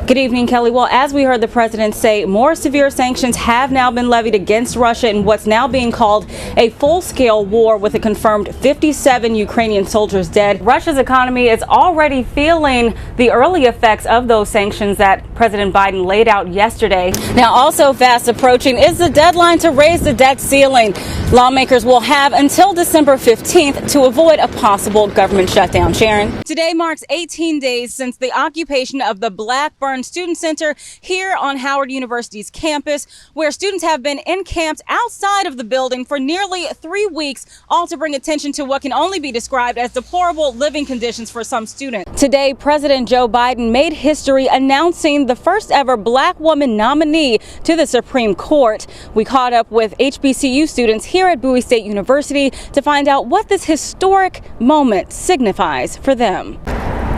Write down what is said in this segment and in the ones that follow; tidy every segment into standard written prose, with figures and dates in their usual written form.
Good evening, Kelly. Well, as we heard the president say, more severe sanctions have now been levied against Russia in what's now being called a full-scale war with a confirmed 57 Ukrainian soldiers dead. Russia's economy is already feeling the early effects of those sanctions that President Biden laid out yesterday. Now, also fast approaching is the deadline to raise the debt ceiling. Lawmakers will have until December 15th to avoid a possible government shutdown. Sharon. Today marks 18 days since the occupation of the Blackburn Student Center here on Howard University's campus, where students have been encamped outside of the building for nearly 3 weeks, all to bring attention to what can only be described as deplorable living conditions for some students. Today, President Joe Biden made history announcing the first ever black woman nominee to the Supreme Court. We caught up with HBCU students here at Bowie State University to find out what this historic moment signifies for them.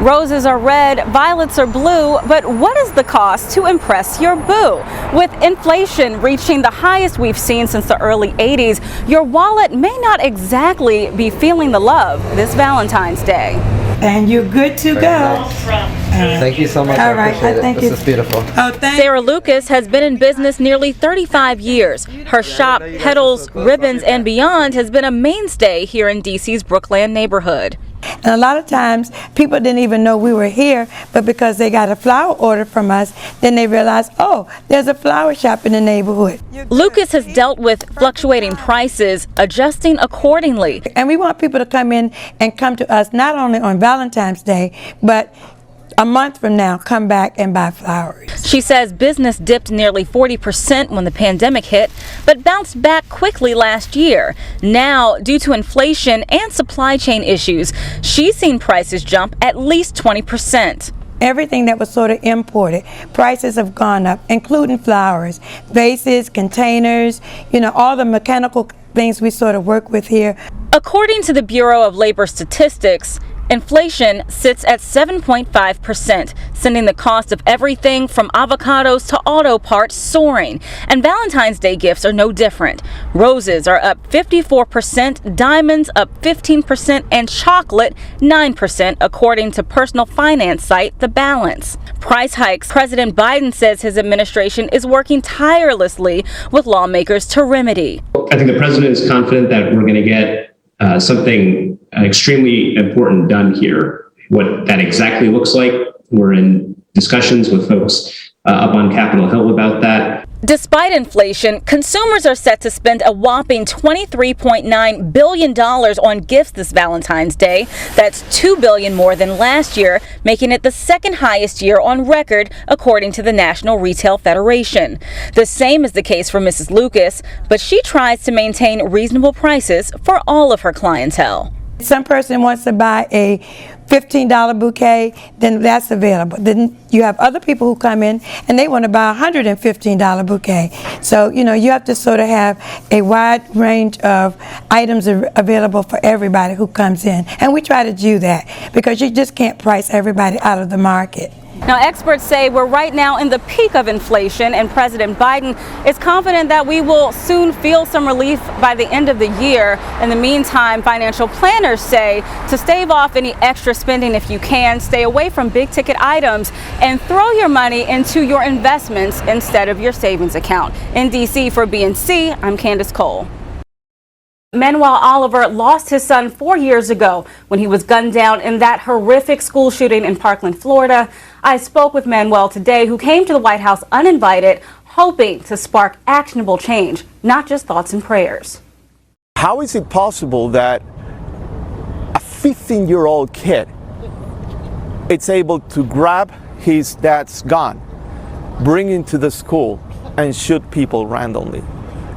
Roses are red, violets are blue, but what is the cost to impress your boo? With inflation reaching the highest we've seen since the early 80s, your wallet may not exactly be feeling the love this Valentine's Day. And you're good to go. Thank you so much. All right, I appreciate it. This is beautiful. Sarah Lucas has been in business nearly 35 years. Her shop, Petals, Ribbons, and Beyond has been a mainstay here in DC's Brookland neighborhood. And a lot of times, people didn't even know we were here, but because they got a flower order from us, then they realized, oh, there's a flower shop in the neighborhood. Lucas has dealt with fluctuating prices, adjusting accordingly. And we want people to come in and come to us not only on Valentine's Day, but a month from now, come back and buy flowers. She says business dipped nearly 40% when the pandemic hit, but bounced back quickly last year. Now, due to inflation and supply chain issues, she's seen prices jump at least 20%. Everything that was sort of imported, prices have gone up, including flowers, vases, containers, all the mechanical things we sort of work with here. According to the Bureau of Labor Statistics, inflation sits at 7.5%, sending the cost of everything from avocados to auto parts soaring. And Valentine's Day gifts are no different. Roses are up 54%, diamonds up 15%, and chocolate 9%, according to personal finance site The Balance. Price hikes. President Biden says his administration is working tirelessly with lawmakers to remedy. I think the president is confident that we're going to get something extremely important done here. What that exactly looks like, we're in discussions with folks up on Capitol Hill about that. Despite inflation, consumers are set to spend a whopping $23.9 billion on gifts this Valentine's Day. That's $2 billion more than last year, making it the second highest year on record, according to the National Retail Federation. The same is the case for Mrs. Lucas, but she tries to maintain reasonable prices for all of her clientele. Some person wants to buy a $15 bouquet, then that's available. Then you have other people who come in and they want to buy a $115 bouquet. So, you have to sort of have a wide range of items available for everybody who comes in. And we try to do that because you just can't price everybody out of the market. Now, experts say we're right now in the peak of inflation, and President Biden is confident that we will soon feel some relief by the end of the year. In the meantime, financial planners say to stave off any extra spending if you can, stay away from big ticket items, and throw your money into your investments instead of your savings account. In D.C. for BNC, I'm Candice Cole. Manuel Oliver lost his son 4 years ago when he was gunned down in that horrific school shooting in Parkland, Florida. I spoke with Manuel today, who came to the White House uninvited, hoping to spark actionable change, not just thoughts and prayers. How is it possible that a 15-year-old kid is able to grab his dad's gun, bring him to the school, and shoot people randomly?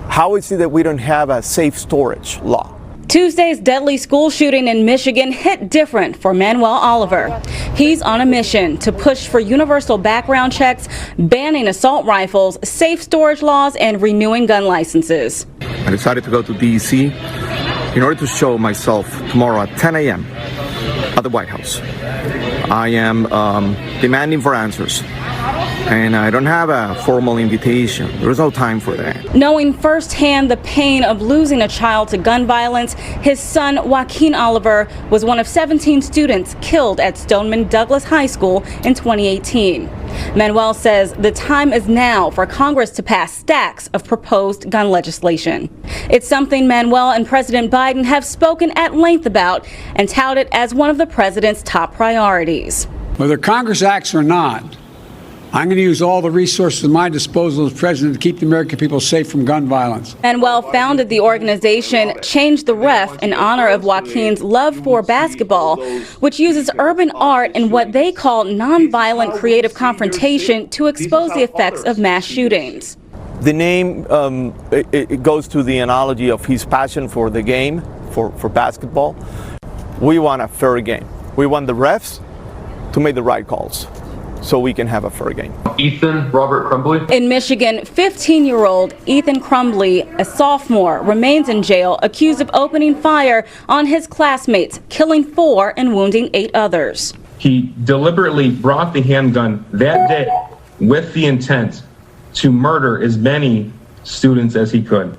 How is it that we don't have a safe storage law? Tuesday's deadly school shooting in Michigan hit different for Manuel Oliver. He's on a mission to push for universal background checks, banning assault rifles, safe storage laws, and renewing gun licenses. I decided to go to D.C. in order to show myself tomorrow at 10 a.m. at the White House. I am demanding for answers. And I don't have a formal invitation. There's no time for that. Knowing firsthand the pain of losing a child to gun violence, his son, Joaquin Oliver, was one of 17 students killed at Stoneman Douglas High School in 2018. Manuel says the time is now for Congress to pass stacks of proposed gun legislation. It's something Manuel and President Biden have spoken at length about and touted as one of the president's top priorities. Whether Congress acts or not, I'm going to use all the resources at my disposal as president to keep the American people safe from gun violence. Manuel founded the organization Change the Ref in honor of Joaquin's love for basketball, which uses urban art and what they call nonviolent creative confrontation to expose the effects of mass shootings. The name it goes to the analogy of his passion for the game, for basketball. We want a fair game. We want the refs to make the right calls so we can have a fair game. Ethan Robert Crumbly. In Michigan, 15-year-old Ethan Crumbly, a sophomore, remains in jail accused of opening fire on his classmates, killing 4 and wounding 8 others. He deliberately brought the handgun that day with the intent to murder as many students as he could.